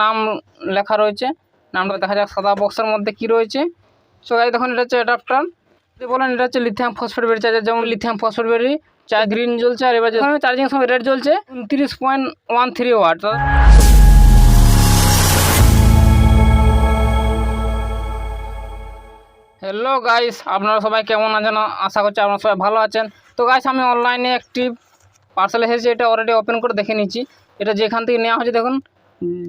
নাম লেখা রয়েছে, নামটা দেখা যাক সাদা বক্সের মধ্যে কি রয়েছে। সো গাইস দেখুন এটা হচ্ছে অ্যাডাপ্টার, যদি বলেন এটা হচ্ছে লিথিয়াম ফসফেট ব্যাটারি চার্জার, যেমন লিথিয়াম ফসফেট ব্যাটারি গ্রিন জ্বলছে, আর এবার চার্জিং সময় রেড জ্বলছে 29.13 ওয়াট। হ্যালো গাইস, আপনারা সবাই কেমন আছেন? আশা করছি আপনারা সবাই ভালো আছেন। তো গাইস আমি অনলাইনে একটি পার্সেল এসেছে, এটা অলরেডি ওপেন করে দেখে নিচ্ছি। এটা যেখান থেকে নেওয়া হয়েছে দেখুন,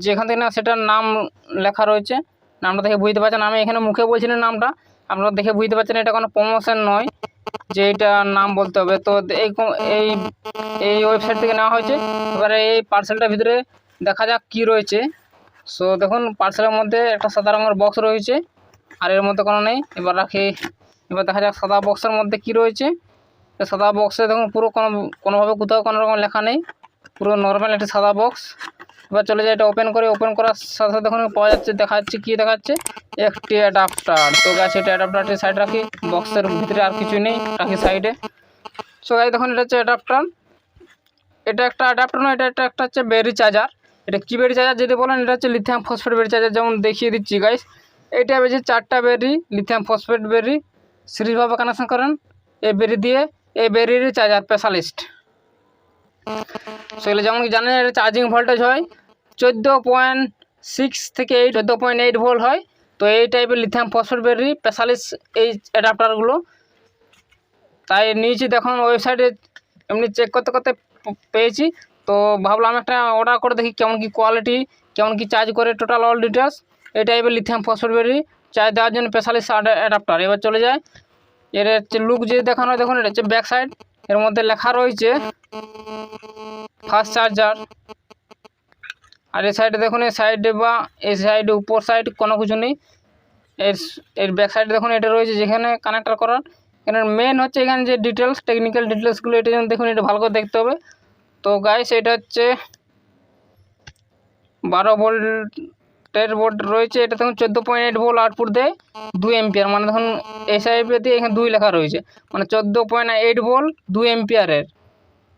যেখান থেকে নেওয়া সেটার নাম লেখা রয়েছে, নামটা দেখে বুঝতে পারছেন। আমি এখানে মুখে বলছি না নামটা, আপনারা দেখে বুঝতে পারছেন এটা কোনো প্রমোশন নয় যে এটা নাম বলতে হবে। তো এই ওয়েবসাইট থেকে নেওয়া হয়েছে। এবারে এই পার্সেলটার ভিতরে দেখা যাক কি রয়েছে। সো দেখুন পার্সেলের মধ্যে একটা সাদা রঙের বক্স রয়েছে, আর এর মধ্যে কোনো নেই। এবার দেখা যাক সাদা বক্সের মধ্যে কি রয়েছে। সাদা বক্সে দেখুন পুরো কোনোভাবে কোথাও কোনো রকম লেখা নেই, পুরো নর্মাল একটা সাদা বক্স। এবার চলে যায় এটা ওপেন করার সাথে সাথে দেখুন পাওয়া যাচ্ছে, দেখাচ্ছে একটি অ্যাডাপ্টার। তো গাছ এটা অ্যাডাপ্টারটি সাইড রাখি, বক্সের ভিতরে আর কিছু নেই, রাখি সাইডে। সো গাছ দেখুন এটা হচ্ছে অ্যাডাপ্টার, এটা একটা অ্যাডাপ্টার নয়, এটা একটা হচ্ছে ব্যাটারি চার্জার। এটা কি ব্যাটারি চার্জার যদি বলেন, এটা হচ্ছে লিথিয়াম ফসফেট ব্যাটারি চার্জার। যেমন দেখিয়ে দিচ্ছি গাইস, এইটা হচ্ছে 4টা ব্যাটারি, লিথিয়াম ফসফেট ব্যাটারি সিরিজভাবে কানেকশন করেন এই ব্যাটারি দিয়ে। এই ব্যাটারির চার্জার স্পেশালিস্ট। সেগুলো যেমন কি জানেন, এটা চার্জিং ভোল্টেজ হয় 14.6 থেকে 14.8 ভোল্ট হয়। তো এই টাইপের লিথিয়াম ফসফেট ব্যাটারি স্পেশালিস্ট এই অ্যাডাপ্টারগুলো। তাই নিয়েছি, দেখুন ওয়েবসাইটে এমনি চেক করতে পেয়েছি। তো ভাবলাম একটা অর্ডার করে দেখি কেমন কি কোয়ালিটি, কেমন কি চার্জ করে, টোটাল অল ডিটেলস। এই টাইপের লিথিয়াম ফসফেট ব্যাটারি চার্জ দেওয়ার জন্য স্পেশালিস্ট অ্যাডাপ্টার। এবার চলে যায় এর হচ্ছে লুক যে দেখানো, দেখুন এটা হচ্ছে ব্যাক সাইড। এর মধ্যে লেখা রয়েছে ফাস্ট চার্জার। আর এই সাইডে দেখুন, এই সাইডে বা এই সাইডে উপর সাইড কোনো কিছু নেই। এর ব্যাক সাইডে দেখুন এটা রয়েছে যেখানে কানেক্টার করার। এখানে মেন হচ্ছে এখানে যে ডিটেলস, টেকনিক্যাল ডিটেলসগুলো এটা যেন দেখুন, এটা ভালো করে দেখতে হবে। তো গাইস এটা হচ্ছে 12 ভোল্টের বোর্ড রয়েছে। এটা দেখুন 14.8 ভোল্ট আউটপুট দেয়, 2 এম্পিয়ার। মানে দেখুন এসআইপি দিয়ে এখানে 2 লেখা রয়েছে, মানে 14.8 ভোল্ট 2 এম্পিয়ারের।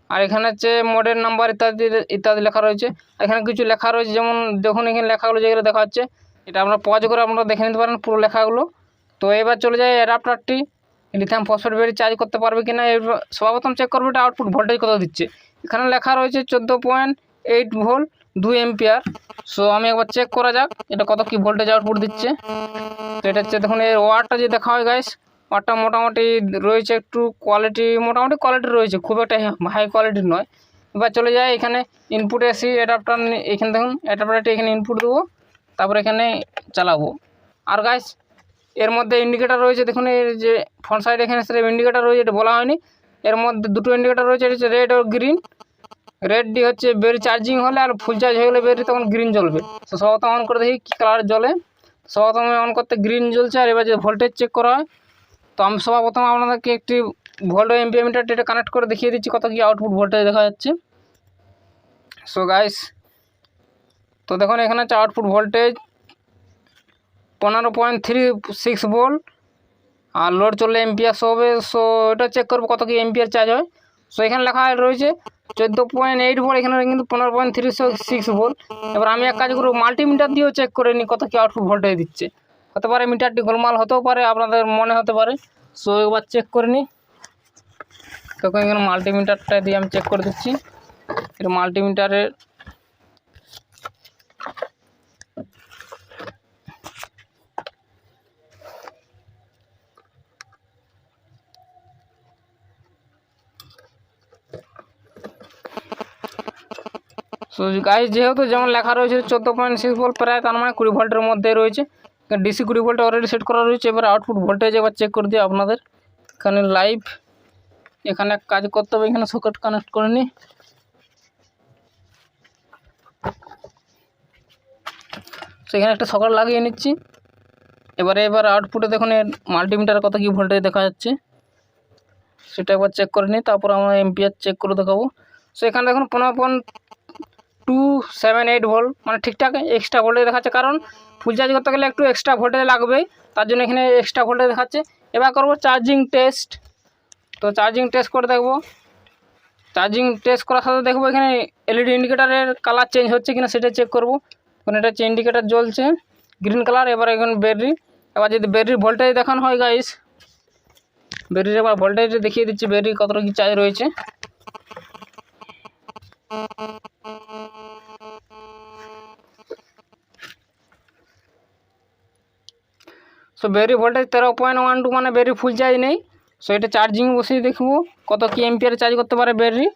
আর এখানে হচ্ছে মোডের নাম্বার ইত্যাদি লেখা রয়েছে। এখানে কিছু লেখা রয়েছে, যেমন দেখুন এখানে লেখাগুলো যেগুলো দেখা যাচ্ছে, এটা আমরা পজ করে আপনারা দেখে নিতে পারেন পুরো লেখাগুলো। তো এবার চলে যায় অ্যাডাপ্টারটি লিথিয়াম ফসফেট ব্যাটারি চার্জ করতে পারবে কিনা। সর্বপ্রথম চেক করবো এটা আউটপুট ভোল্টেজ কত দিচ্ছে। এখানে লেখা রয়েছে 14.8 ভোল্ট 2 এম্পিয়ার। সো আমি একবার চেক করা যাক এটা কত কি ভোল্টেজ আউটপুট দিচ্ছে। তো এটা হচ্ছে দেখুন এর ওয়াটটা যে দেখা হয় গাইস, ওয়াটটা মোটামুটি রয়েছে, একটু মোটামুটি কোয়ালিটি রয়েছে, খুব একটা হাই কোয়ালিটির নয়। এবার চলে যায় এখানে ইনপুট এসি অ্যাডাপ্টার। এখানে দেখুন অ্যাডাপ্টারটি এখানে ইনপুট দেবো, তারপরে এখানে চালাবো। আর গাইস এর মধ্যে ইন্ডিকেটার রয়েছে, দেখুন এর যে ফ্রন্ট সাইড এখানে ইন্ডিকেটার রয়েছে, এটা বলা হয়নি। এর মধ্যে দুটো ইন্ডিকেটার রয়েছে, এটা হচ্ছে রেড আর গ্রিন। রেডটি হচ্ছে ব্যাটারি চার্জিং হলে, আর ফুল চার্জ হয়ে গেলে ব্যাটারি তখন গ্রিন জ্বলবে। তো সর্বপ্রথম অন করে দেখি কী কালার জ্বলে। সর্বপ্রথম অন করতে গ্রিন জ্বলছে। আর এবার যে ভোল্টেজ চেক করা হয়, তো আমি সর্বপ্রথম আপনাদেরকে একটি ভোল্ট এম্পিয়ার মিটারটি এটা কানেক্ট করে দেখিয়ে দিচ্ছি কত কি আউটপুট ভোল্টেজ দেখা যাচ্ছে। সো গাইস তো দেখুন এখানে হচ্ছে আউটপুট ভোল্টেজ 15.36 ভোল্ট, আর লোড চললে এম্পিয়ার হবে। সো এটা চেক করবো কত কি এম্পিয়ার চার্জ হয়। সো এখানে লেখা রয়েছে 14.8 ভোল্ট, এখানে কিন্তু 15.36 ভোল্ট। এবার আমি এক কাজ করবো, মাল্টিমিটার দিয়েও চেক করে নিই কত কি আউটপুট ভোল্টেজ দিচ্ছে। হতে পারে মিটারটি গোলমাল হতেও পারে, আপনাদের মনে হতে পারে। সো একবার চেক করে নিই। তখন এখানে মাল্টিমিটারটা দিয়ে আমি চেক করে দিচ্ছি। এটা মাল্টিমিটারের সো গাইস যেহেতু যেমন লেখা রয়েছে 14.6 ভোল্ট, প্রায় তার মানে 20 ভোল্টের মধ্যে রয়েছে। ডিসি 20 ভোল্টে অলরেডি সেট করা রয়েছে। এবার আউটপুট ভোল্টেজ একবার চেক করে দিই আপনাদের। এখানে লাইভ এখানে কাজ করতে হবে, এখানে সকেট কানেক্ট করে নিই। সেখানে একটা সকেট লাগিয়ে নিচ্ছি। এবার আউটপুটে দেখুন এর মাল্টিমিটারে কত কি ভোল্টেজ দেখা যাচ্ছে সেটা একবার চেক করে নিই, তারপর আমরা এম্পিয়ার চেক করে দেখাবো। সো এখানে দেখুন 15.278 ভোল্ট, মানে ঠিকঠাক এক্সট্রা ভোল্টেজ দেখাচ্ছে, কারণ ফুল চার্জ করতে গেলে একটু এক্সট্রা ভোল্টেজ লাগবে, তার জন্য এখানে এক্সট্রা ভোল্টেজ দেখাচ্ছে। এবার করবো চার্জিং টেস্ট। তো চার্জিং টেস্ট করে দেখবো। চার্জিং টেস্ট করার সাথে দেখবো এখানে এলইডি ইন্ডিকেটারের কালার চেঞ্জ হচ্ছে কিনা সেটা চেক করব। এখন এটা হচ্ছে ইন্ডিকেটার জ্বলছে গ্রিন কালার। এবার এখন ব্যাটারি, এবার যদি ব্যাটারির ভোল্টেজ দেখানো হয় গাইস, ব্যাটারির এবার ভোল্টেজটা দেখিয়ে দিচ্ছি ব্যাটারি কতটা কি চার্জ রয়েছে। সো ব্যাটারি ভোল্টেজ 13.12 মানে ব্যাটারি ফুল চার্জ নেই। সো এটা চার্জিং বসিয়ে দেখবো কত কি এম্পিয়ার চার্জ করতে পারে ব্যাটারি।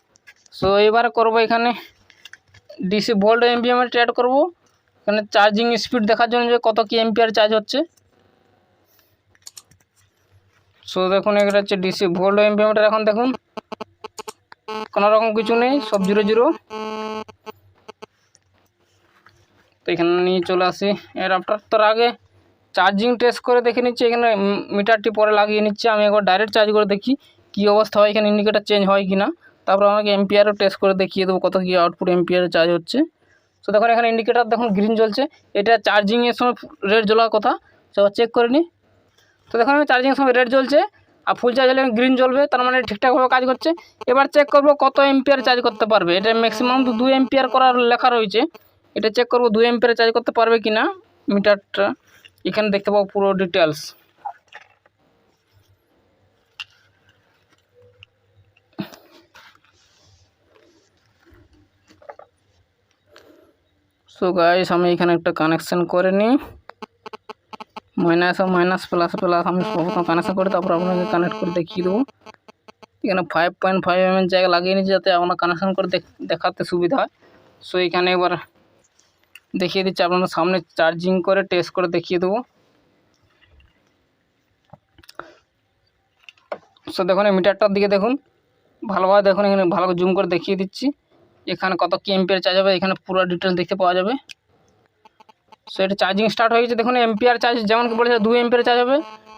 সো এবারে করবো এখানে ডিসি ভোল্ট এম্পিয়ার অ্যাড করবো এখানে চার্জিং স্পিড দেখার জন্য যে কত কি এম্পিয়ার চার্জ হচ্ছে। সো দেখুন এটা হচ্ছে ডিসি ভোল্ট এম্পিয়ার। এখন দেখুন কোনো রকম কিছু নেই, সব 0 তো এখানে নিয়ে চলে আসি অ্যাডাপ্টার। তার আগে চার্জিং টেস্ট করে দেখে নিচ্ছি, এখানে মিটারটি পরে লাগিয়ে নিচ্ছি। আমি একবার ডাইরেক্ট চার্জ করে দেখি কী অবস্থা হয়, এখানে ইন্ডিকেটার চেঞ্জ হয় কি না। তারপর আমাকে এম্পিয়ারও টেস্ট করে দেখিয়ে দেবো কত কী আউটপুট এম্পিয়ারে চার্জ হচ্ছে। তো দেখুন এখানে ইন্ডিকেটার দেখুন গ্রিন জ্বলছে, এটা চার্জিংয়ের সময় রেড জ্বলার কথা। তো চেক করে নিই। তো দেখুন চার্জিংয়ের সময় রেড জ্বলছে আর ফুল চার্জ হলে গ্রিন জ্বলবে, তার মানে ঠিকঠাকভাবে কাজ করছে। এবার চেক করবো কত এম্পিয়ার চার্জ করতে পারবে। এটা ম্যাক্সিমাম তো 2 এম্পিয়ার করার লেখা রয়েছে, এটা চেক করবো 2 এম্পিয়ার চার্জ করতে পারবে কি না মিটারটা। এখানে দেখতে পাবো পুরো ডিটেলস। সো গাইস আমি এখানে একটা কানেকশন করে নিই, মাইনাস ও মাইনাস প্লাস প্লাস আমি প্রথম কানেকশন করে তারপর আপনাকে কানেক্ট করে দেখিয়ে দেবো। এখানে 5.5 mm জায়গা লাগিয়ে নিচ্ছি যাতে আপনার কানেকশন করে দেখাতে সুবিধা হয়। সো এখানে এবার দেখিয়ে দিচ্ছি আপনাদের সামনে চার্জিং করে টেস্ট করে দেখিয়ে দেবো। সো দেখুন এই মিটারটার দিকে দেখুন ভালোভাবে, দেখুন এখানে ভালো করে জুম করে দেখিয়ে দিচ্ছি এখানে কত কি এম্পিয়ার চার্জ হবে, এখানে পুরো ডিটেলস দেখতে পাওয়া যাবে। সো এটা চার্জিং স্টার্ট হয়ে গেছে। দেখুন এম্পিয়ার চার্জ যেমন কি বলেছে 2 এম্পিয়ার চার্জ হবে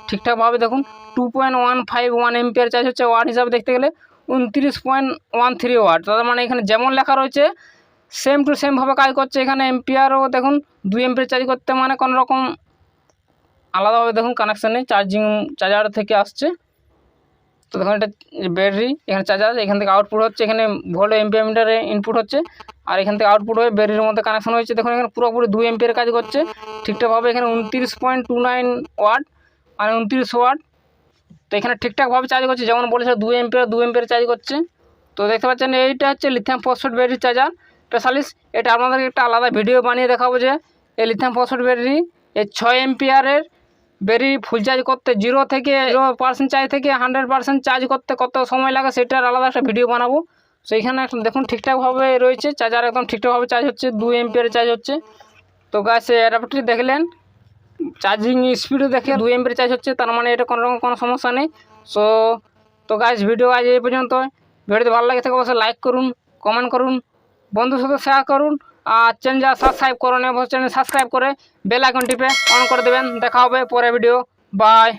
ঠিকঠাকভাবে। দেখুন 2.151 এম্পিয়ার চার্জ হচ্ছে, ওয়াট হিসাবে দেখতে গেলে 29.13 ওয়াট। তার মানে এখানে যেমন লেখা রয়েছে সেম টু সেমভাবে কাজ করছে। এখানে এম্পিয়ারও দেখুন 2 এম্পিয়ার চার্জ করতে মানে কোনো রকম আলাদাভাবে দেখুন কানেকশানে চার্জিং চার্জার থেকে আসছে। তো দেখুন এটা ব্যাটারি, এখানে চার্জার, এখান থেকে আউটপুট হচ্ছে, এখানে ভোল্ট এম্পিয়ার মিটারে ইনপুট হচ্ছে আর এখান থেকে আউটপুট হয়ে ব্যাটারির মধ্যে কানেকশন হয়েছে। দেখুন এখানে পুরোপুরি 2 এম্পিয়ার কাজ করছে ঠিকঠাকভাবে। এখানে 29.29 ওয়াট মানে 29 ওয়াট। তো এখানে ঠিকঠাকভাবে চার্জ করছে যেমন বলেছে 2 এম্পিয়ার চার্জ করছে। তো দেখতে পাচ্ছেন এইটা হচ্ছে lithium phosphate battery charger specialist. এটা আপনাদেরকে একটা আলাদা ভিডিও বানিয়ে দেখাবো যে এই লিথিয়াম ফসফেট ব্যাটারি এই 6 এম্পিয়ারের ব্যাটারি ফুল চার্জ করতে 0 থেকে 0% চার্জ থেকে 100% চার্জ করতে কত সময় লাগে সেটার আলাদা একটা ভিডিও বানাবো। সেইখানে দেখুন ঠিকঠাকভাবে রয়েছে চার্জার, একদম ঠিকঠাকভাবে চার্জ হচ্ছে, 2 এম্পিয়ারে চার্জ হচ্ছে। তো গাছ এই অ্যাডাপ্টারটি দেখলেন, চার্জিং স্পিডও দেখে 2 এম্পিয়ার চার্জ হচ্ছে, তার মানে এটা কোনো সমস্যা নেই। তো গাছ ভিডিও আজ এই পর্যন্ত। ভিডিওতে ভালো লাগে থাকে অবশ্যই লাইক করুন, কমেন্ট করুন, বন্ধুর সাথে শেয়ার করুন আর চ্যানেল সাবস্ক্রাইব করুন এবং চ্যানেল সাবস্ক্রাইব করে বেল আইকন টিপে অন করে দেবেন। দেখা হবে পরে ভিডিও। বাই।